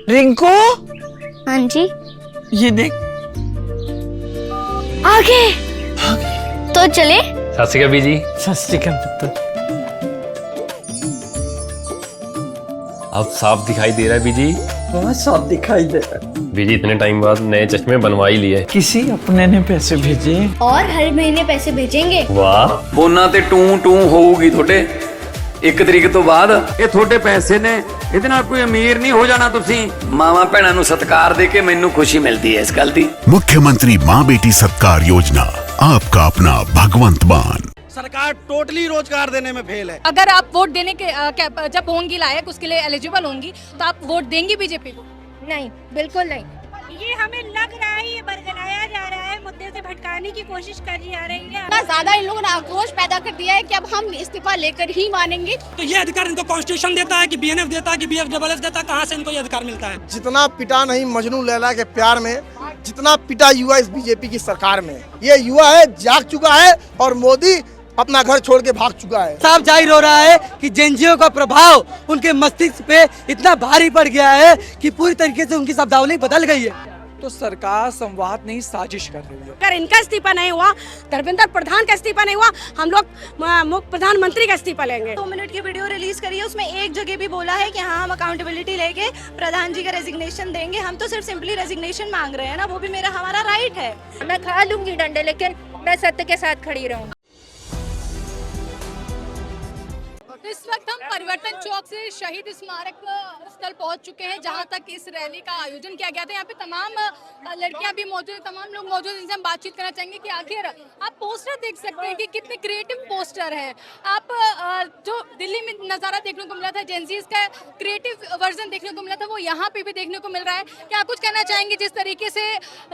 रिंकू, हाँ जी, ये देख। आगे तो चले। सत श्री अकाल बीजी। सत श्री अकाल पुत्र। अब साफ दिखाई दे रहा है बीजी। बहुत साफ दिखाई दे रहा है। बीजी इतने टाइम बाद नए चश्मे बनवा ही लिए। किसी अपने ने पैसे भेजे और हर महीने पैसे भेजेंगे। वाह। ਫੋਨਾਂ ਤੇ ਟੂ ਟੂ ਹੋਊਗੀ ਤੁਹਾਡੇ 1 ਤਰੀਕ ਤੋਂ ਬਾਅਦ। ਇਹ ਤੁਹਾਡੇ ਪੈਸੇ ਨੇ, ਇਹਦੇ ਨਾਲ ਕੋਈ ਅਮੀਰ ਨਹੀਂ ਹੋ ਜਾਣਾ ਤੁਸੀਂ। ਮਾਵਾਂ ਭੈਣਾਂ ਨੂੰ ਸਤਿਕਾਰ ਦੇ ਕੇ ਮੈਨੂੰ ਖੁਸ਼ੀ ਮਿਲਦੀ ਹੈ ਇਸ ਗੱਲ ਦੀ। मुख्यमंत्री माँ बेटी सत्कार योजना, आपका अपना भगवंत मान। सरकार टोटली रोजगार देने में फेल है। अगर आप वोट देने के जब होंगी लायक, उसके लिए एलिजिबल होंगी, तो आप वोट देंगी बीजेपी को? नहीं, बिल्कुल नहीं। ये हमें लग रहा है ये बरगलाया जा रहा है, मुद्दे से भटकाने की कोशिश करी जा रही है। इतना ज्यादा इन लोगों ने आक्रोश पैदा कर दिया है कि अब हम इस्तीफा लेकर ही मानेंगे। तो ये अधिकार इनको कॉन्स्टिट्यूशन देता है कि बीएनएफ देता है कि बीएफडब्ल्यूएफ देता है? कहाँ से इनको ये अधिकार मिलता है? जितना पिटा नहीं मजनू लैला के प्यार में, जितना पिटा युवा इस बीजेपी की सरकार में। ये युवा है जाग चुका है और मोदी अपना घर छोड़ के भाग चुका है। साफ जाहिर हो रहा है कि जेएनजीओ का प्रभाव उनके मस्तिष्क पे इतना भारी पड़ गया है कि पूरी तरीके से उनकी शब्दावली बदल गई है। तो सरकार संवाद नहीं साजिश कर रही है। अगर इनका इस्तीफा नहीं हुआ, धर्मेंद्र प्रधान का इस्तीफा नहीं हुआ, हम लोग प्रधानमंत्री का इस्तीफा लेंगे। 2 मिनट की वीडियो रिलीज करी है, उसमें एक जगह भी बोला है कि हाँ हम अकाउंटेबिलिटी लेके प्रधान जी का रेजिग्नेशन देंगे। हम तो सिर्फ सिंपली रेजिग्नेशन मांग रहे हैं ना, वो भी हमारा राइट है। मैं खा लूंगी डंडे, लेकिन मैं सत्य के साथ खड़ी रहूंगी। इस वक्त हम परिवर्तन चौक से शहीद स्मारक स्थल पहुंच चुके हैं, जहां तक इस रैली का आयोजन किया गया था। यहाँ पे तमाम लड़कियां भी मौजूद, तमाम लोग मौजूद हैं, जिनसे हम बातचीत करना चाहेंगे कि आखिर आप पोस्टर देख सकते हैं कि कितने क्रिएटिव पोस्टर हैं। आप जो दिल्ली में नज़ारा देखने को मिला था, जेनजीज का क्रिएटिव वर्जन देखने को मिला था, वो यहाँ पे भी देखने को मिल रहा है। क्या कुछ कहना चाहेंगे? जिस तरीके से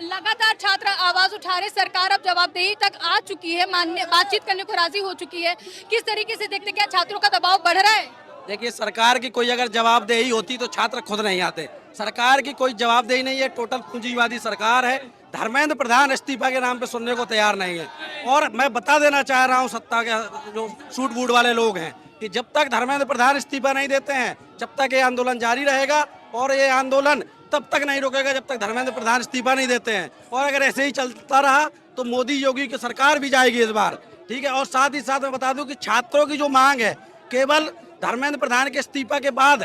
लगातार छात्र आवाज़ उठा रहे, सरकार अब जवाबदेही तक आ चुकी है, मानने बातचीत करने को राजी हो चुकी है, किस तरीके से देखते, क्या छात्रों का दबाव बढ़ रहा है? देखिए, सरकार की कोई अगर जवाबदेही होती तो छात्र खुद नहीं आते। सरकार की कोई जवाबदेही नहीं है, टोटल पूंजीवादी सरकार है। धर्मेंद्र प्रधान इस्तीफा के नाम पे सुनने को तैयार नहीं है। और मैं बता देना चाह रहा हूँ सत्ता के जो सूट बूट वाले लोग हैं कि जब तक धर्मेंद्र प्रधान इस्तीफा नहीं देते हैं, जब तक ये आंदोलन जारी रहेगा। और ये आंदोलन तब तक नहीं रुकेगा जब तक धर्मेंद्र प्रधान इस्तीफा नहीं देते हैं। और अगर ऐसे ही चलता रहा तो मोदी योगी की सरकार भी जाएगी इस बार, ठीक है। और साथ ही साथ मैं बता दूं कि छात्रों की जो मांग है, केवल धर्मेंद्र प्रधान के इस्तीफा के बाद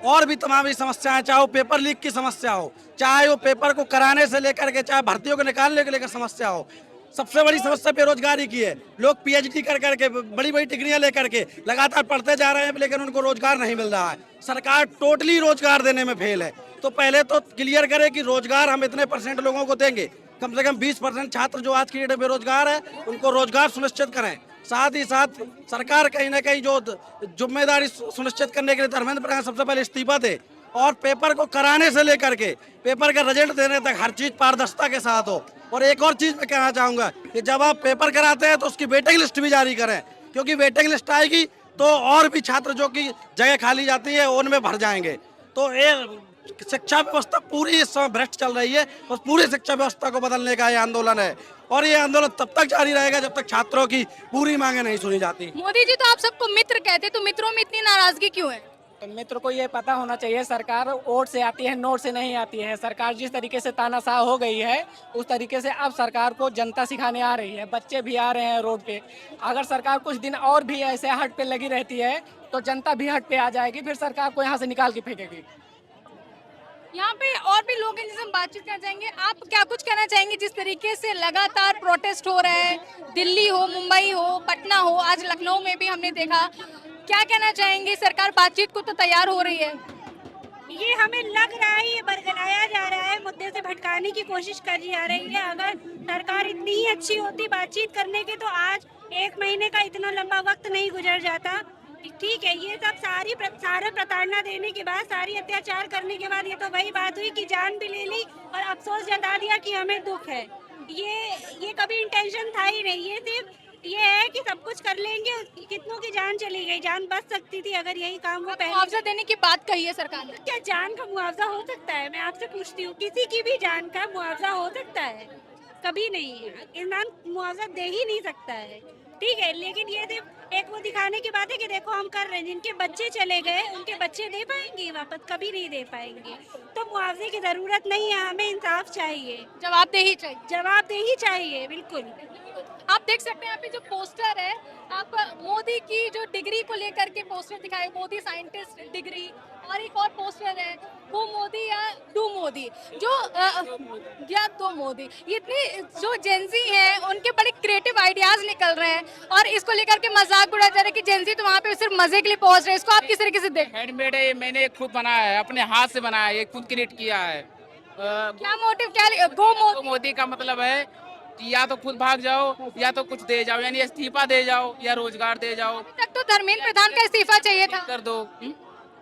और भी तमाम समस्याएं, चाहे वो पेपर लीक की समस्या हो, चाहे वो पेपर को कराने से लेकर के, चाहे भर्तियों को निकालने को लेकर समस्या हो, सबसे बड़ी समस्या बेरोजगारी की है। लोग पीएचडी कर करके, बड़ी बड़ी डिग्रियां लेकर के लगातार पढ़ते जा रहे हैं, लेकिन उनको रोजगार नहीं मिल रहा है। सरकार टोटली रोजगार देने में फेल है। तो पहले तो क्लियर करे कि रोजगार हम इतने % लोगों को देंगे, कम से कम 20% छात्र जो आज की डेट में बेरोजगार है उनको रोजगार सुनिश्चित करें। साथ ही साथ सरकार कहीं ना कहीं जो जिम्मेदारी सुनिश्चित करने के लिए धर्मेंद्र प्रधान सबसे पहले इस्तीफा दे, और पेपर को कराने से लेकर के पेपर का रिजल्ट देने तक हर चीज पारदर्शिता के साथ हो। और एक और चीज मैं कहना चाहूँगा कि जब आप पेपर कराते हैं तो उसकी वेटिंग लिस्ट भी जारी करें, क्योंकि वेटिंग लिस्ट आएगी तो और भी छात्र जो कि जगह खाली जाती है उनमें भर जाएंगे। तो ये शिक्षा व्यवस्था पूरी इस समय भ्रष्ट चल रही है, और पूरी शिक्षा व्यवस्था को बदलने का ये आंदोलन है। और ये आंदोलन तब तक जारी रहेगा जब तक छात्रों की पूरी मांगे नहीं सुनी जाती। मोदी जी तो आप सबको मित्र कहते, तो मित्रों में इतनी नाराजगी क्यों है? तो मित्र को ये पता होना चाहिए, सरकार वोट से आती है, नोट से नहीं आती है। सरकार जिस तरीके से तानाशाह हो गई है, उस तरीके से अब सरकार को जनता सिखाने आ रही है। बच्चे भी आ रहे हैं रोड पे। अगर सरकार कुछ दिन और भी ऐसे हट पे लगी रहती है तो जनता भी हट पे आ जाएगी, फिर सरकार को यहाँ से निकाल के फेंकेगी। यहाँ पे और भी लोग हैं जिनसे हम बातचीत करना चाहेंगे। आप क्या कुछ कहना चाहेंगे? जिस तरीके से लगातार प्रोटेस्ट हो रहा है, दिल्ली हो, मुंबई हो, पटना हो, आज लखनऊ में भी हमने देखा, क्या कहना चाहेंगे? सरकार बातचीत को तो तैयार हो रही है। ये हमें लग रहा है ये बरगलाया जा रहा है, मुद्दे से भटकाने की कोशिश करी जा रही है। अगर सरकार इतनी ही अच्छी होती बातचीत करने की तो आज 1 महीने का इतना लंबा वक्त नहीं गुजर जाता। ठीक है, ये सब सारे प्रताड़ना देने के बाद, सारी अत्याचार करने के बाद ये तो वही बात हुई कि जान भी ले ली और अफसोस जता दिया कि हमें दुख है। ये कभी इंटेंशन था ही नहीं। ये सिर्फ ये है कि सब कुछ कर लेंगे, कितनों की जान चली गई, जान बच सकती थी अगर यही काम वो पहले। मुआवजा देने की बात कही है सरकार ने। क्या जान का मुआवजा हो सकता है? मैं आपसे पूछती हूँ, किसी की भी जान का मुआवजा हो सकता है? कभी नहीं। इंसान मुआवजा दे ही नहीं सकता है। ठीक है, लेकिन ये एक वो दिखाने की बात है कि देखो हम कर रहे हैं। जिनके बच्चे चले गए उनके बच्चे दे पाएंगे वापस? कभी नहीं दे पाएंगे। तो मुआवजे की जरूरत नहीं है, हमें इंसाफ चाहिए, जवाबदेही चाहिए। जवाबदेही चाहिए, बिल्कुल। आप देख सकते हैं यहाँ पे जो पोस्टर है, आप मोदी की जो डिग्री को लेकर के पोस्टर दिखाए, मोदी साइंटिस्ट डिग्री, और एक और पोस्टर है वो मोदी या डू मोदी, जो या दो मोदी। ये इतनी जो जेंजी हैं उनके बड़े क्रिएटिव आइडियाज निकल रहे हैं और इसको लेकर के मजाक उड़ाया जा रहा है कि जेंजी तो वहाँ पे सिर्फ मजे के लिए पहुंच रहे हैं। इसको आप किस तरीके से देख? हैंडमेड है, ये मैंने खुद बनाया है, अपने हाथ से बनाया है, ये खुद क्रिएट किया है। क्या मोटिव, क्या गो मोदी का मतलब है कि या तो खुद भाग जाओ या तो कुछ दे जाओ, यानी इस्तीफा दे जाओ या रोजगार दे जाओ। अभी तक तो धर्मेंद्र प्रधान का इस्तीफा चाहिए था, कर दो।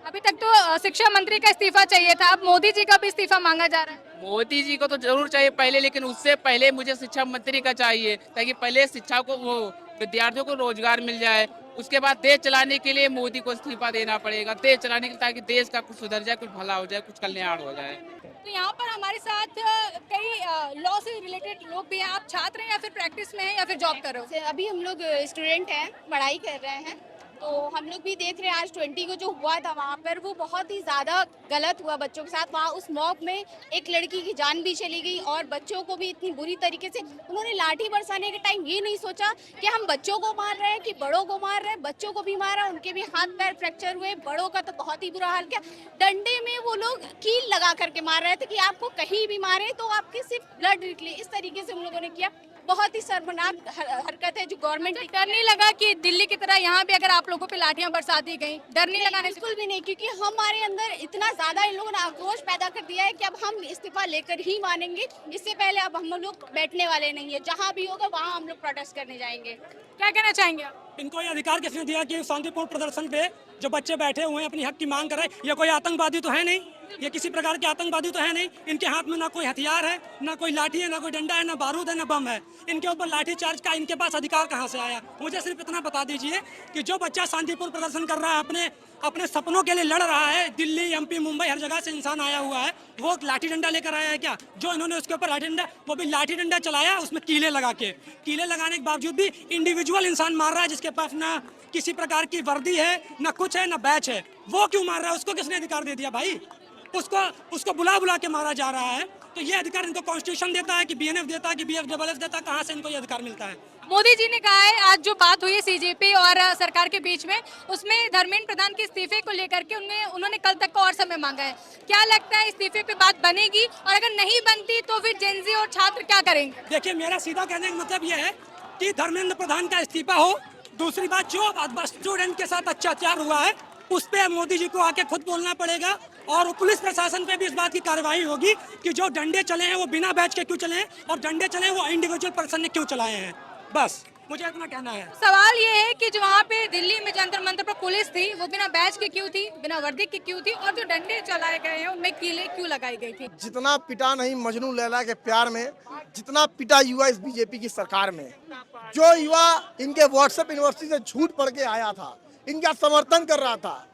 अभी तक तो शिक्षा मंत्री का इस्तीफा चाहिए था, अब मोदी जी का भी इस्तीफा मांगा जा रहा है। मोदी जी को तो जरूर चाहिए पहले, लेकिन उससे पहले मुझे शिक्षा मंत्री का चाहिए, ताकि पहले शिक्षा को वो विद्यार्थियों को रोजगार मिल जाए। उसके बाद देश चलाने के लिए मोदी को इस्तीफा देना पड़ेगा, देश चलाने के लिए, ताकि देश का कुछ सुधर जाए, कुछ भला हो जाए, कुछ कल्याण हो जाए। तो यहाँ पर हमारे साथ कई लॉ से रिलेटेड लोग भी हैं। आप छात्र हैं या फिर प्रैक्टिस में हैं या फिर जॉब कर रहे हो? अभी हम लोग स्टूडेंट हैं, पढ़ाई कर रहे हैं, तो हम लोग भी देख रहे हैं आज 20 को जो हुआ था वहाँ पर, वो बहुत ही ज़्यादा गलत हुआ बच्चों के साथ। वहाँ उस मॉब में एक लड़की की जान भी चली गई और बच्चों को भी इतनी बुरी तरीके से उन्होंने लाठी बरसाने के टाइम ये नहीं सोचा कि हम बच्चों को मार रहे हैं कि बड़ों को मार रहे हैं। बच्चों को भी मारा, उनके भी हाथ पैर फ्रैक्चर हुए, बड़ों का तो बहुत ही बुरा हाल किया। डंडे में वो लोग कील लगा करके मार रहे थे कि आपको कहीं भी मारे तो आपके सिर्फ ब्लड निकले, इस तरीके से उन लोगों ने किया। बहुत ही शर्मनाक हरकत है जो गवर्नमेंट। डर नहीं लगा कि दिल्ली की तरह यहाँ भी अगर आप लोगों पे लाठियां बरसा दी गई? डर नहीं लगा? बिल्कुल भी नहीं, क्योंकि हमारे अंदर इतना ज्यादा इन लोगों ने आक्रोश पैदा कर दिया है कि अब हम इस्तीफा लेकर ही मानेंगे। इससे पहले अब हम लोग बैठने वाले नहीं है, जहाँ भी होगा वहाँ हम लोग प्रोटेस्ट करने जाएंगे। क्या कहना चाहेंगे आप? इनको ये अधिकार किसने दिया कि शांतिपूर्ण प्रदर्शन पे जो बच्चे बैठे हुए हैं अपनी हक की मांग कर रहे हैं? ये कोई आतंकवादी तो है नहीं, ये किसी प्रकार के आतंकवादी तो है नहीं। इनके हाथ में ना कोई हथियार है, ना कोई लाठी है, ना कोई डंडा है, ना बारूद है, ना बम है। इनके ऊपर लाठी चार्ज का इनके पास अधिकार कहाँ से आया? मुझे सिर्फ इतना बता दीजिए कि जो बच्चा शांतिपूर्ण प्रदर्शन कर रहा है, अपने सपनों के लिए लड़ रहा है, दिल्ली, एमपी, मुंबई, हर जगह से इंसान आया हुआ है, वो लाठी डंडा लेकर आया है क्या? जो इन्होंने उसके ऊपर लाठी डंडा, वो भी लाठी डंडा चलाया उसमें कीले लगा के। कीले लगाने के बावजूद भी इंडिविजुअल इंसान मार रहा है जिसके पास ना किसी प्रकार की वर्दी है, ना कुछ है, ना बैच है। वो क्यों मार रहा है? उसको किसने अधिकार दे दिया भाई? उसको बुला के मारा जा रहा है। तो ये अधिकार इनको कॉन्स्टिट्यूशन देता है कि बीएनएफ देता है कि बीएफडब्ल्यूएफ देता है? कहाँ से इनको ये अधिकार मिलता है? मोदी जी ने कहा है, आज जो बात हुई सीजेपी और सरकार के बीच में, उसमें धर्मेंद्र प्रधान के इस्तीफे को लेकर के उन्होंने कल तक का और समय मांगा है। क्या लगता है इस्तीफे पे बात बनेगी, और अगर नहीं बनती तो फिर जेनजी और छात्र क्या करेंगे? देखिए, मेरा सीधा कहने का मतलब ये है कि धर्मेंद्र प्रधान का इस्तीफा हो। दूसरी बात, जो स्टूडेंट के साथ अत्याचार हुआ है उस पे मोदी जी को आके खुद बोलना पड़ेगा, और पुलिस प्रशासन पे भी इस बात की कार्रवाई होगी कि जो डंडे चले हैं वो बिना बैच के क्यों चले हैं, और डंडे चले हैं वो इंडिविजुअल पर्सन ने क्यों चलाए हैं। बस मुझे इतना कहना है। सवाल ये है कि जो वहाँ पे दिल्ली में जंतर मंतर पर पुलिस थी, वो बिना बैच की क्यों थी, बिना वर्दी की क्यों थी, और जो डंडे चलाए गए हैं उनमें कीलें क्यों लगाई गई थी? जितना पिटा नहीं मजनू लैला के प्यार में, जितना पिटा युवा इस बीजेपी की सरकार में। जो युवा इनके व्हाट्सएप यूनिवर्सिटी से झूठ पढ़ के आया था, इनका समर्थन कर रहा था,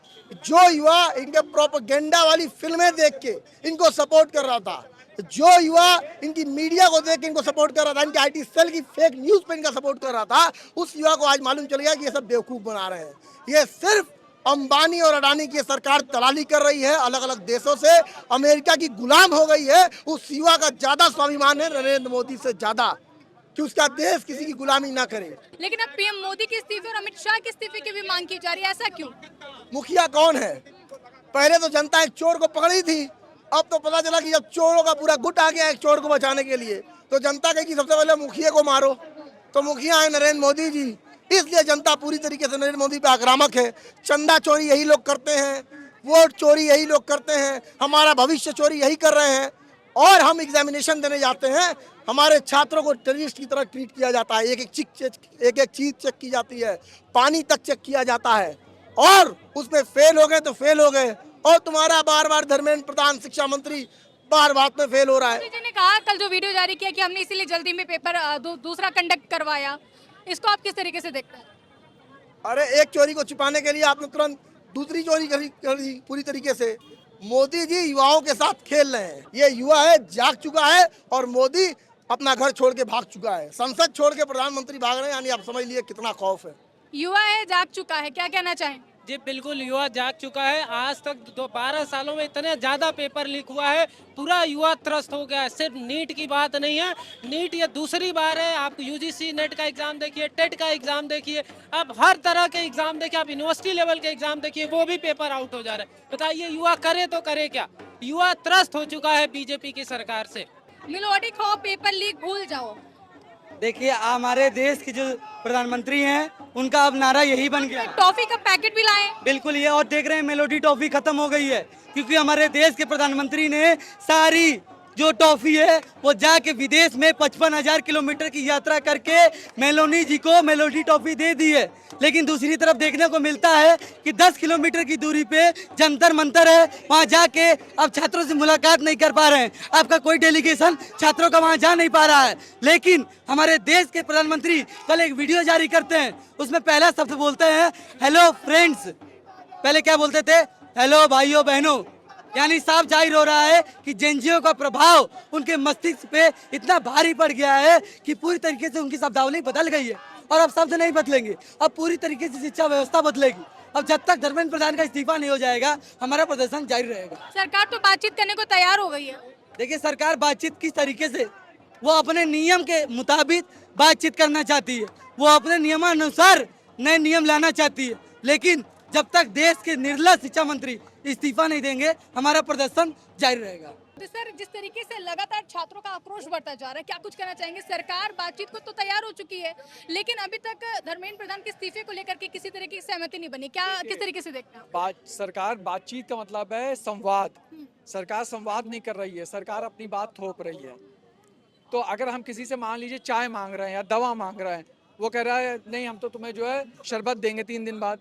जो युवा इनके प्रोपेगेंडा वाली फिल्में देख के इनको सपोर्ट कर रहा था, जो युवा इनकी मीडिया को देख के इनको सपोर्ट कर रहा था, इनके आईटी सेल की फेक न्यूज पे इनका सपोर्ट कर रहा था, उस युवा को आज मालूम चल गया कि ये सब बेवकूफ बना रहे हैं। ये सिर्फ अंबानी और अडानी की सरकार दलाली कर रही है, अलग अलग देशों से अमेरिका की गुलाम हो गई है। उस युवा का ज्यादा स्वाभिमान है नरेंद्र मोदी से ज्यादा, कि उसका देश किसी की गुलामी ना करे। लेकिन अब पीएम मोदी के इस्तीफे और अमित शाह के इस्तीफे की भी मांग की जा रही है, ऐसा क्यों? मुखिया कौन है? पहले तो जनता एक चोर को पकड़ी थी, अब तो पता चला कि जब चोरों का पूरा गुट आ गया एक चोर को बचाने के लिए, तो जनता कही कि सबसे पहले मुखिया को मारो। तो मुखिया है नरेंद्र मोदी जी, इसलिए जनता पूरी तरीके से नरेंद्र मोदी पे आक्रामक है। चंदा चोरी यही लोग करते हैं, वोट चोरी यही लोग करते हैं, हमारा भविष्य चोरी यही कर रहे हैं। और हम एग्जामिनेशन देने जाते हैं, हमारे छात्रों को टेररिस्ट की तरह ट्रीट किया जाता है, एक एक चीज चेक की जाती है, पानी तक चेक किया जाता है, और उसमें फेल हो गए तो फेल हो गए। और तुम्हारा बार बार धर्मेंद्र प्रधान शिक्षा मंत्री बार बात में फेल हो रहा है। मोदी जी ने कहा कल जो वीडियो जारी किया कि हमने इसीलिए जल्दी में पेपर दूसरा कंडक्ट करवाया, इसको आप किस तरीके से देखते हैं? अरे एक चोरी को छिपाने के लिए आपने तुरंत दूसरी चोरी कर दी पूरी तरीके से। मोदी जी युवाओं के साथ खेल रहे हैं, ये युवा है जाग चुका है, और मोदी अपना घर छोड़ के भाग चुका है, संसद छोड़ के प्रधानमंत्री भाग रहे हैं, यानी आप समझ लिए कितना खौफ है। युवा है, जाग चुका है, क्या कहना चाहें? जी बिल्कुल, युवा जाग चुका है। आज तक 12 सालों में इतने ज़्यादा पेपर लीक हुआ है, पूरा युवा त्रस्त हो गया है। सिर्फ नीट की बात नहीं है, नीट ये दूसरी बार है। आप यूजीसी नेट का एग्जाम देखिए, टेट का एग्जाम देखिए, आप हर तरह के एग्जाम देखिए, आप यूनिवर्सिटी लेवल के एग्जाम देखिए, वो भी पेपर आउट हो जा रहे हैं। बताइए युवा करे तो करे क्या? युवा त्रस्त हो चुका है बीजेपी की सरकार से। मिलोडी खाओ, पेपर लीक भूल जाओ। देखिए हमारे देश के जो प्रधानमंत्री हैं उनका अब नारा यही बन गया। टॉफी का पैकेट भी लाए। बिल्कुल, ये और देख रहे हैं मेलोडी टॉफी खत्म हो गई है, क्योंकि हमारे देश के प्रधानमंत्री ने सारी जो टॉफी है वो जाके विदेश में 55,000 किलोमीटर की यात्रा करके मेलोनी जी को मेलोडी टॉफी दे दी है। लेकिन दूसरी तरफ देखने को मिलता है कि 10 किलोमीटर की दूरी पे जंतर मंतर है, वहाँ जाके अब छात्रों से मुलाकात नहीं कर पा रहे हैं। आपका कोई डेलीगेशन छात्रों का वहाँ जा नहीं पा रहा है। लेकिन हमारे देश के प्रधानमंत्री कल एक वीडियो जारी करते हैं, उसमें पहला शब्द बोलते हैं हेलो फ्रेंड्स। पहले क्या बोलते थे? हेलो भाइयों बहनों। यानी साफ जाहिर हो रहा है कि जेएनजीओ का प्रभाव उनके मस्तिष्क पे इतना भारी पड़ गया है कि पूरी तरीके से उनकी शब्दावली बदल गई है। और अब शब्द नहीं बदलेंगे, अब पूरी तरीके से शिक्षा व्यवस्था बदलेगी। अब जब तक धर्मेंद्र प्रधान का इस्तीफा नहीं हो जाएगा हमारा प्रदर्शन जारी रहेगा। सरकार तो बातचीत करने को तैयार हो गई है। देखिए सरकार बातचीत किस तरीके से, वो अपने नियम के मुताबिक बातचीत करना चाहती है, वो अपने नियमानुसार नए नियम लाना चाहती है। लेकिन जब तक देश के निर्लज शिक्षा मंत्री इस्तीफा नहीं देंगे हमारा प्रदर्शन जारी रहेगा। तो सर, जिस तरीके से लगातार छात्रों का आक्रोश बढ़ता जा रहा है, क्या कुछ कहना चाहेंगे? सरकार बातचीत को तो तैयार हो चुकी है, लेकिन अभी तक धर्मेंद्र प्रधान के इस्तीफे को लेकर के किसी तरह की सहमति नहीं बनी। क्या किस तरीके से देखते हैं? सरकार बातचीत का मतलब है संवाद। सरकार संवाद नहीं कर रही है, सरकार अपनी बात थोप रही है। तो अगर हम किसी से मान लीजिए चाय मांग रहे हैं या दवा मांग रहे हैं, वो कह रहा है नहीं हम तो तुम्हें जो है शरबत देंगे 3 दिन बाद,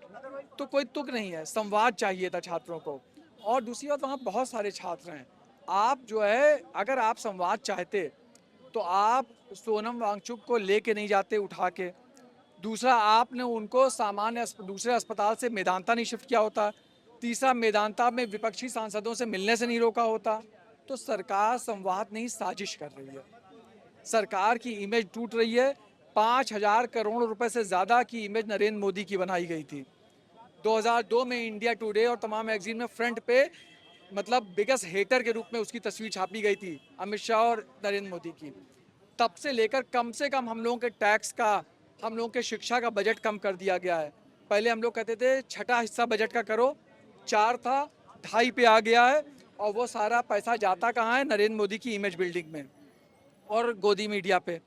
तो कोई तुक नहीं है। संवाद चाहिए था छात्रों को। और दूसरी बात, वहाँ बहुत सारे छात्र हैं। आप जो है अगर आप संवाद चाहते तो आप सोनम वांगचुक को लेके नहीं जाते उठा के। दूसरा, आपने उनको सामान्य दूसरे अस्पताल से मेदांता नहीं शिफ्ट किया होता। तीसरा, मेदांता में विपक्षी सांसदों से मिलने से नहीं रोका होता। तो सरकार संवाद नहीं साजिश कर रही है। सरकार की इमेज टूट रही है। 5,000 करोड़ रुपए से ज़्यादा की इमेज नरेंद्र मोदी की बनाई गई थी। 2002 में इंडिया टुडे और तमाम मैगजीन में फ्रंट पे मतलब बिगेस्ट हेटर के रूप में उसकी तस्वीर छापी गई थी, अमित शाह और नरेंद्र मोदी की। तब से लेकर कम से कम हम लोगों के टैक्स का, हम लोगों के शिक्षा का बजट कम कर दिया गया है। पहले हम लोग कहते थे छठा हिस्सा बजट का करो, 4 था, 2.5 पे आ गया है। और वो सारा पैसा जाता कहाँ है? नरेंद्र मोदी की इमेज बिल्डिंग में और गोदी मीडिया पे।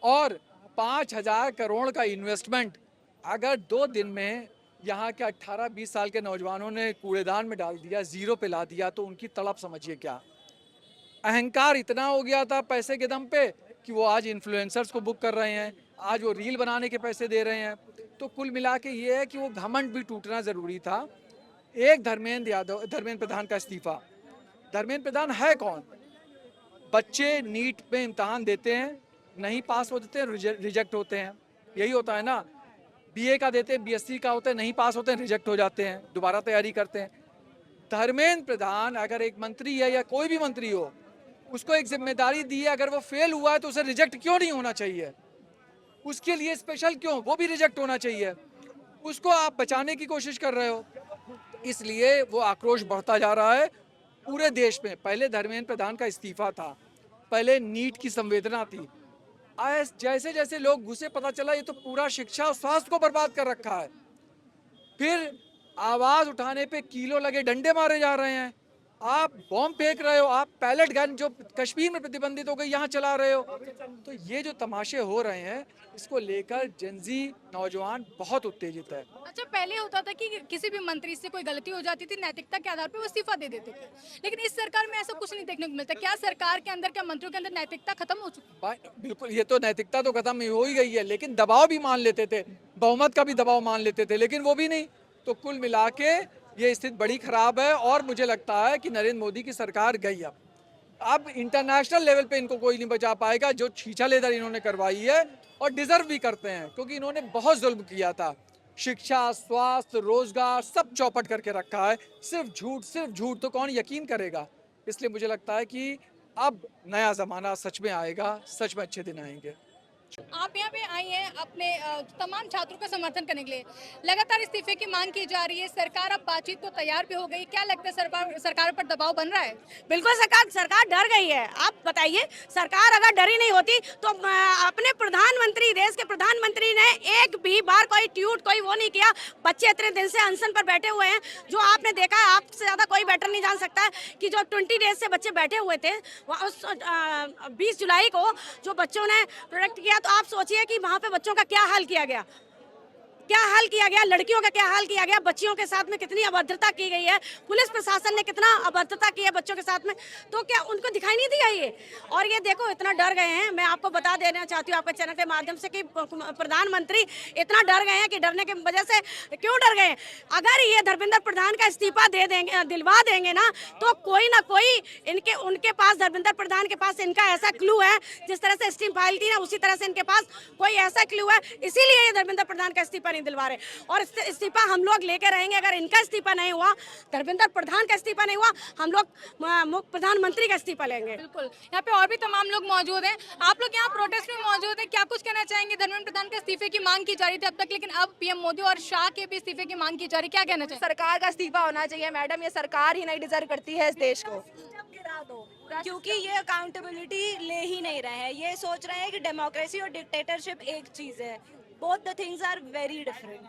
और 5,000 करोड़ का इन्वेस्टमेंट अगर 2 दिन में यहाँ के 18-20 साल के नौजवानों ने कूड़ेदान में डाल दिया, जीरो पे ला दिया, तो उनकी तड़प समझिए क्या। अहंकार इतना हो गया था पैसे के दम पे कि वो आज इन्फ्लुएंसर्स को बुक कर रहे हैं, आज वो रील बनाने के पैसे दे रहे हैं। तो कुल मिला के ये है कि वो घमंड भी टूटना ज़रूरी था। एक धर्मेंद्र प्रधान का इस्तीफा। धर्मेंद्र प्रधान है कौन? बच्चे नीट में इम्तहान देते हैं, नहीं पास होते हैं, रिजेक्ट होते हैं। यही होता है ना। बीए का देते हैं, बीएससी का होता है, नहीं पास होते हैं, रिजेक्ट हो जाते हैं, दोबारा तैयारी करते हैं। धर्मेंद्र प्रधान अगर एक मंत्री है या कोई भी मंत्री हो, उसको एक जिम्मेदारी दी है, अगर वो फेल हुआ है तो उसे रिजेक्ट क्यों नहीं होना चाहिए? उसके लिए स्पेशल क्यों? वो भी रिजेक्ट होना चाहिए। उसको आप बचाने की कोशिश कर रहे हो, इसलिए वो आक्रोश बढ़ता जा रहा है पूरे देश में। पहले धर्मेंद्र प्रधान का इस्तीफा था, पहले नीट की संवेदना थी। जैसे जैसे लोग घुसे, पता चला ये तो पूरा शिक्षा और स्वास्थ्य को बर्बाद कर रखा है। फिर आवाज उठाने पे किलो लगे डंडे मारे जा रहे हैं। आप बॉम्ब फेंक रहे हो, आप पैलेट गन जो कश्मीर में प्रतिबंधित हो गई यहाँ चला रहे हो। तो ये जो तमाशे हो रहे हैं, इसको लेकर जेनजी नौजवान बहुत उत्तेजित है। अच्छा, पहले होता था कि किसी भी मंत्री से कोई गलती हो जाती थी, नैतिकता के आधार पर वो इस्तीफा दे देते थे, लेकिन इस सरकार में ऐसा कुछ नहीं देखने को मिलता। क्या सरकार के अंदर, क्या मंत्रियों के अंदर नैतिकता खत्म हो चुकी है? बिल्कुल, ये तो नैतिकता तो खत्म हो ही गई है, लेकिन दबाव भी मान लेते थे, बहुमत का भी दबाव मान लेते थे, लेकिन वो भी नहीं। तो कुल मिला के ये स्थिति बड़ी खराब है। और मुझे लगता है कि नरेंद्र मोदी की सरकार गई। अब इंटरनेशनल लेवल पे इनको कोई नहीं बचा पाएगा। जो छीछा लेदर इन्होंने करवाई है, और डिजर्व भी करते हैं, क्योंकि इन्होंने बहुत जुल्म किया था। शिक्षा, स्वास्थ्य, रोजगार सब चौपट करके रखा है। सिर्फ झूठ, सिर्फ झूठ। तो कौन यकीन करेगा? इसलिए मुझे लगता है कि अब नया ज़माना सच में आएगा, सच में अच्छे दिन आएंगे। आप यहाँ पे आई हैं अपने तमाम छात्रों का समर्थन करने के लिए। लगातार इस्तीफे की मांग की जा रही है, सरकार अब बातचीत को तैयार भी हो गई। क्या लगता है सरकार पर दबाव बन रहा है? बिल्कुल सरकार डर गई है। आप बताइए, सरकार अगर डरी नहीं होती तो अपने प्रधानमंत्री, देश के प्रधानमंत्री ने एक भी बार कोई ट्वीट, कोई वो नहीं किया। बच्चे इतने दिन से अनशन पर बैठे हुए हैं, जो आपने देखा है, आपसे ज्यादा कोई बेटर नहीं जान सकता है कि जो 20 डेज से बच्चे बैठे हुए थे, उस 20 जुलाई को जो बच्चों ने प्रोटेक्ट किया, तो आप सोचिए कि वहाँ पे बच्चों का क्या हाल किया गया, लड़कियों का क्या हाल किया गया, बच्चियों के साथ में कितनी अभद्रता की गई है, पुलिस प्रशासन ने कितना अभद्रता की है बच्चों के साथ में। तो क्या उनको दिखाई नहीं दिया ये? और ये देखो, इतना डर गए हैं। मैं आपको बता देना चाहती हूँ आपके चैनल के माध्यम से कि प्रधानमंत्री इतना डर गए हैं कि डरने की वजह से क्यों डर गए? अगर ये धर्मेंद्र प्रधान का इस्तीफा दे देंगे, दिलवा देंगे ना, तो कोई ना कोई उनके पास, धर्मेंद्र प्रधान के पास इनका ऐसा क्लू है, जिस तरह से स्टीम फाइल की ना, उसी तरह से इनके पास कोई ऐसा क्लू है, इसीलिए ये धर्मेंद्र प्रधान का इस्तीफा नहीं दिलवा रहे। और इस्तीफा हम लोग लेके रहेंगे। अगर इनका इस्तीफा नहीं हुआ, धर्मेंद्र प्रधान का इस्तीफा नहीं हुआ, हम लोग प्रधानमंत्री का इस्तीफा लेंगे। बिल्कुल, यहाँ पे और भी तमाम लोग मौजूद हैं। आप लोग यहाँ प्रोटेस्ट में मौजूद हैं, क्या कुछ कहना चाहेंगे? धर्मेंद्र प्रधान के इस्तीफे की मांग की जा रही थी अब तक, लेकिन अब पीएम मोदी और शाह के भी इस्तीफे की मांग की जा रही है, क्या कहना चाहिए? सरकार का इस्तीफा होना चाहिए मैडम, ये सरकार ही नहीं डिजर्व करती है इस देश को। क्योंकि ये अकाउंटेबिलिटी ले ही नहीं रहे हैं। ये सोच रहे हैं कि डेमोक्रेसी और डिक्टेटरशिप एक चीज है। Both the things are very different.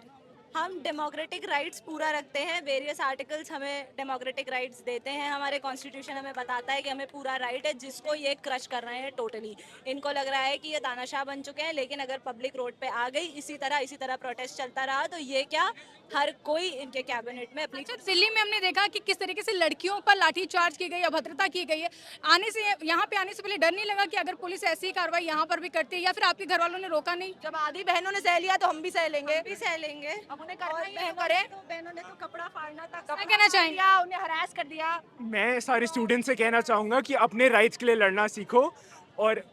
हम डेमोक्रेटिक राइट्स पूरा रखते हैं, वेरियस आर्टिकल्स हमें डेमोक्रेटिक राइट्स देते हैं, हमारे कॉन्स्टिट्यूशन हमें बताता है कि हमें पूरा राइट है, जिसको ये क्रश कर रहे हैं टोटली। इनको लग रहा है कि ये तानाशाह बन चुके हैं, लेकिन अगर पब्लिक रोड पे आ गई, इसी तरह प्रोटेस्ट चलता रहा, तो ये क्या हर कोई इनके कैबिनेट में अपनी। अच्छा, दिल्ली में हमने देखा कि किस तरीके से लड़कियों पर लाठीचार्ज की गई, अभद्रता की गई है। यहाँ पे आने से पहले डर नहीं लगा कि अगर पुलिस ऐसी कार्रवाई यहाँ पर भी करती है, या फिर आपके घर वालों ने रोका नहीं? जब आधी बहनों ने सह लिया तो हम भी सह लेंगे, बहनों ने तो कपड़ा फाड़ना तक, क्या कहना चाहेंगे? उन्हें हरास कर दिया। मैं सारे स्टूडेंट्स से कहना चाहूँगा कि अपने राइट्स के लिए लड़ना सीखो, और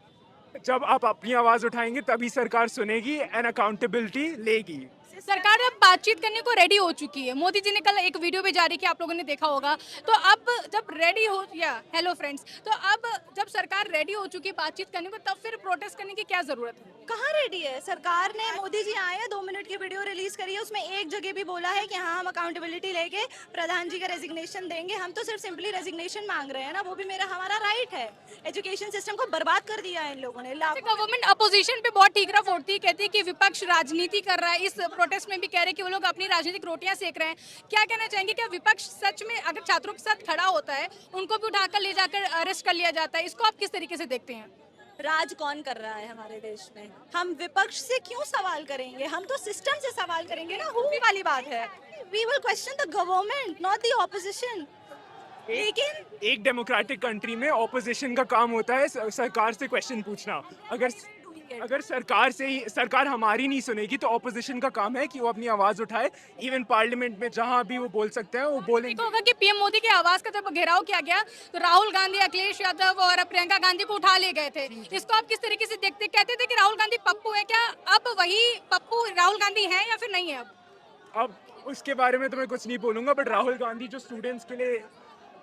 जब आप अपनी आवाज़ उठाएंगे तभी सरकार सुनेगी एंड अकाउंटेबिलिटी लेगी। सरकार अब बातचीत करने को रेडी हो चुकी है। मोदी जी ने कल एक वीडियो भी जारी किया, आप लोगों ने देखा होगा। तो अब जब रेडी हो, या हेलो फ्रेंड्स, तो अब जब सरकार रेडी हो चुकी है बातचीत करने को, तब फिर प्रोटेस्ट करने की क्या जरूरत है? कहाँ रेडी है सरकार? ने मोदी जी आए हैं, 2 मिनट की वीडियो रिलीज करी है, उसमें एक जगह भी बोला है कि हाँ, हम अकाउंटेबिलिटी लेके प्रधान जी का रेजिग्नेशन देंगे। हम तो सिर्फ सिंपली रेजिग्नेशन मांग रहे हैं ना, वो भी हमारा राइट है। एजुकेशन सिस्टम को बर्बाद कर दिया है इन लोगों ने। गवर्नमेंट अपोजिशन पे बहुत ठीकरा फोड़ती है, कहती है कि विपक्ष राजनीति कर रहा है। इस प्रोटेस्ट में भी कह रहे हैं कि वो लोग अपनी राजनीतिक रोटियां सेक रहे हैं। क्या कहना चाहेंगे? क्या विपक्ष सच में अगर छात्रों के साथ खड़ा होता है, उनको भी उठाकर ले जाकर अरेस्ट कर लिया जाता है? इसको आप किस तरीके से देखते हैं? राज कौन कर रहा है हमारे देश में? हम विपक्ष से क्यों सवाल करेंगे? हम तो सिस्टम से सवाल करेंगे ना। हु वाली बात है। We will question the government, not the opposition. लेकिन एक डेमोक्रेटिक कंट्री में ऑपोजिशन का काम होता है सरकार से क्वेश्चन पूछना। अगर सरकार हमारी नहीं सुनेगी तो ऑपोजिशन का काम है कि वो अपनी आवाज उठाए। इवन पार्लियामेंट में जहां भी वो बोल सकते हैं वो बोलेंगे। देखा होगा कि पीएम मोदी की आवाज का जब घेराव किया गया, तो राहुल गांधी, अखिलेश यादव और प्रियंका गांधी को उठा ले गए थे। इसको आप किस तरीके से देखते? कहते थे कि राहुल गांधी पप्पू है, क्या अब वही पप्पू राहुल गांधी है या फिर नहीं है? अब उसके बारे में तो मैं कुछ नहीं बोलूंगा, बट राहुल गांधी जो स्टूडेंट्स के लिए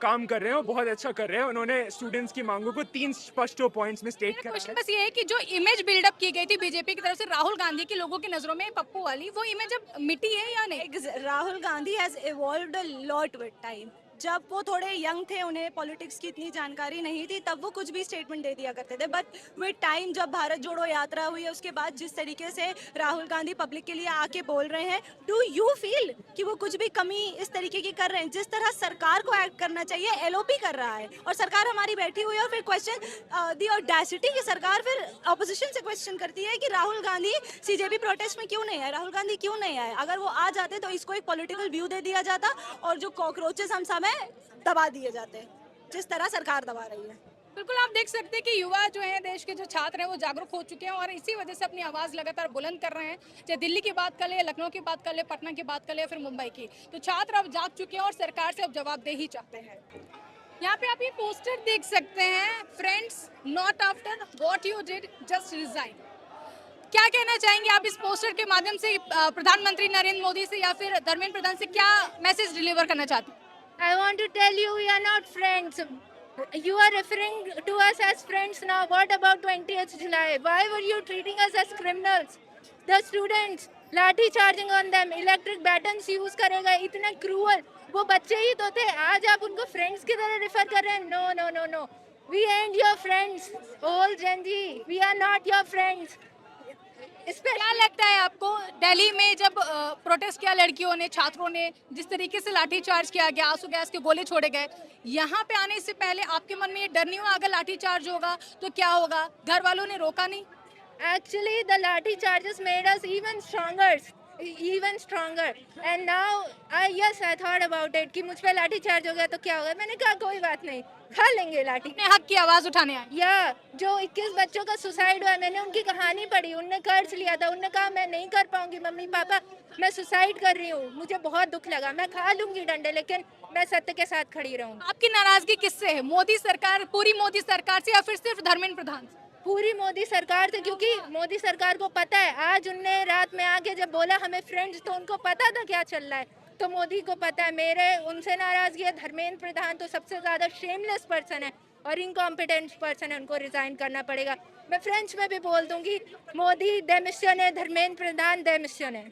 काम कर रहे हैं वो बहुत अच्छा कर रहे हैं। उन्होंने स्टूडेंट्स की मांगों को 3 स्पष्ट पॉइंट्स में स्टेट करा है। बस ये है कि जो इमेज बिल्डअप की गई थी बीजेपी की तरफ से राहुल गांधी की लोगों की नजरों में पप्पू वाली, वो इमेज अब मिटी है या नहीं? Rahul Gandhi has evolved a lot with time. जब वो थोड़े यंग थे, उन्हें पॉलिटिक्स की इतनी जानकारी नहीं थी, तब वो कुछ भी स्टेटमेंट दे दिया करते थे। बट विद टाइम जब भारत जोड़ो यात्रा हुई है, उसके बाद जिस तरीके से राहुल गांधी पब्लिक के लिए आके बोल रहे हैं, डू यू फील कि वो कुछ भी कमी इस तरीके की कर रहे हैं? जिस तरह सरकार को एक्ट करना चाहिए, एलओपी कर रहा है, और सरकार हमारी बैठी हुई है। और फिर क्वेश्चन दी ऑडेसिटी की सरकार फिर ऑपोजिशन से क्वेश्चन करती है कि राहुल गांधी सीजेपी प्रोटेस्ट में क्यों नहीं आए, राहुल गांधी क्यों नहीं आए? अगर वो आ जाते तो इसको एक पॉलिटिकल व्यू दे दिया जाता, और जो कॉकरोचेस हम सब दबा दिए जाते, जिस तरह सरकार दबा रही है। बिल्कुल, आप देख सकते हैं कि युवा जो है, देश के जो छात्र हैं, वो जागरूक हो चुके हैं और इसी वजह से अपनी आवाज़ लगातार बुलंद कर रहे हैं। चाहे दिल्ली की बात कर ले, लखनऊ की बात कर ले, पटना की बात कर ले, फिर मुंबई की, तो छात्र अब जाग चुके हैं और सरकार से अब जवाबदेही चाहते हैं। यहाँ पे आप ये पोस्टर देख सकते हैं, friends not after what you did just resign. क्या कहना चाहेंगे आप इस पोस्टर के माध्यम से प्रधानमंत्री नरेंद्र मोदी से या फिर धर्मेंद्र प्रधान से क्या मैसेज डिलीवर करना चाहते हैं? I want to tell you, we are not friends. You are referring to us as friends now. What about 20th July? Why were you treating us as criminals? The students, लाठी charging on them, electric batons use करेगा, इतना cruel. वो बच्चे ही तो थे. आज आप उनको friends की तरह refer कर रहे हैं. No, no, no, no. We ain't your friends. All Gen Z, we are not your friends. क्या लगता है आपको दिल्ली में जब प्रोटेस्ट किया लड़कियों ने, छात्रों ने, जिस तरीके से लाठीचार्ज किया गया, आंसू गैस के गोले छोड़े गए, यहाँ पे आने से पहले आपके मन में ये डर नहीं हुआ अगर लाठीचार्ज होगा तो क्या होगा? घर वालों ने रोका नहीं? Actually, the lathi charges made us even stronger. And now, yes, I thought about it कि मुझ पे लाठी चार्ज हो गया तो क्या होगा? मैंने कहा कोई बात नहीं, खा लेंगे लाठी. अपने हक की आवाज उठाने आए. या जो 21 बच्चों का सुसाइड हुआ, मैंने उनकी कहानी पढ़ी. उनने कर्ज लिया था, उनने कहा मैं नहीं कर पाऊंगी मम्मी पापा, मैं सुसाइड कर रही हूँ, मुझे बहुत दुख लगा, मैं खा लूंगी डंडे लेकिन मैं सत्य के साथ खड़ी रहूंगी. आपकी नाराजगी किससे है? मोदी सरकार, पूरी मोदी सरकार से या फिर सिर्फ धर्मेंद्र प्रधान से? पूरी मोदी सरकार से, क्योंकि मोदी सरकार को पता है. आज उनने रात में आके जब बोला हमें फ्रेंड्स, तो उनको पता था क्या चल रहा है. तो मोदी को पता है. मेरे उनसे नाराजगी है. धर्मेंद्र प्रधान तो सबसे ज्यादा शेमलेस पर्सन है और इनकॉम्पिटेंट पर्सन है, उनको रिजाइन करना पड़ेगा. मैं फ्रेंच में भी बोल दूंगी, मोदी डेमिशन है, धर्मेंद्र प्रधान डेमिशन है.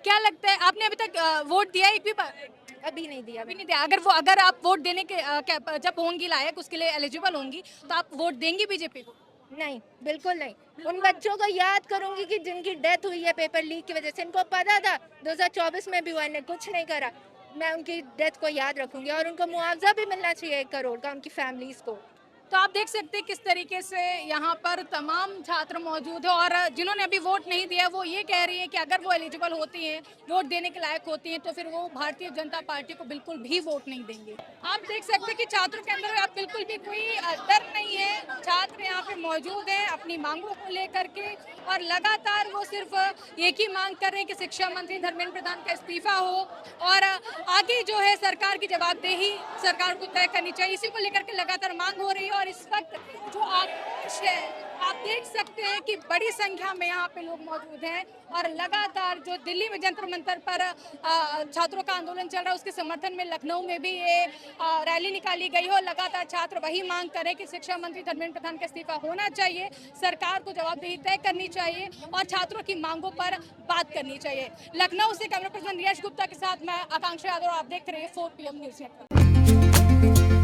क्या लगता है आपने अभी तक वोट दिया एक भी बार? अभी नहीं दिया. अभी नहीं दिया. अगर आप वोट देने के जब होंगी लायक, उसके लिए एलिजिबल होंगी, तो आप वोट देंगी बीजेपी को? नहीं, बिल्कुल नहीं. उन बच्चों को याद करूंगी कि जिनकी डेथ हुई है पेपर लीक की वजह से. इनको पता था 2024 में भी हुआ, इन्हें कुछ नहीं करा. मैं उनकी डेथ को याद रखूंगी और उनको मुआवजा भी मिलना चाहिए 1 करोड़ का उनकी फैमिलीज को. तो आप देख सकते हैं किस तरीके से यहाँ पर तमाम छात्र मौजूद है और जिन्होंने अभी वोट नहीं दिया वो ये कह रही है कि अगर वो एलिजिबल होती हैं, वोट देने के लायक होती हैं, तो फिर वो भारतीय जनता पार्टी को बिल्कुल भी वोट नहीं देंगे. आप देख सकते हैं कि छात्रों के अंदर आप बिल्कुल भी कोई डर नहीं है. छात्र यहाँ पे मौजूद हैं अपनी मांगों को लेकर के और लगातार वो सिर्फ एक ही मांग कर रहे हैं कि शिक्षा मंत्री धर्मेंद्र प्रधान का इस्तीफा हो और आगे जो है सरकार की जवाबदेही सरकार को तय करनी चाहिए. इसी को लेकर के लगातार मांग हो रही है और इस वक्त जो आक्रोश है आप देख सकते हैं कि बड़ी संख्या में यहाँ पे लोग मौजूद हैं और लगातार जो दिल्ली में जंतर मंतर पर छात्रों का आंदोलन चल रहा है उसके समर्थन में लखनऊ में भी ये रैली निकाली गई हो. लगातार छात्र वही मांग करें कि शिक्षा मंत्री धर्मेंद्र प्रधान का इस्तीफा होना चाहिए, सरकार को जवाबदेही तय करनी चाहिए और छात्रों की मांगों पर बात करनी चाहिए. लखनऊ से कैमरा पर्सन रियाश गुप्ता के साथ मैं आकांक्षा यादव, आप देख रहे हैं 4 PM न्यूज़ नेटवर्क.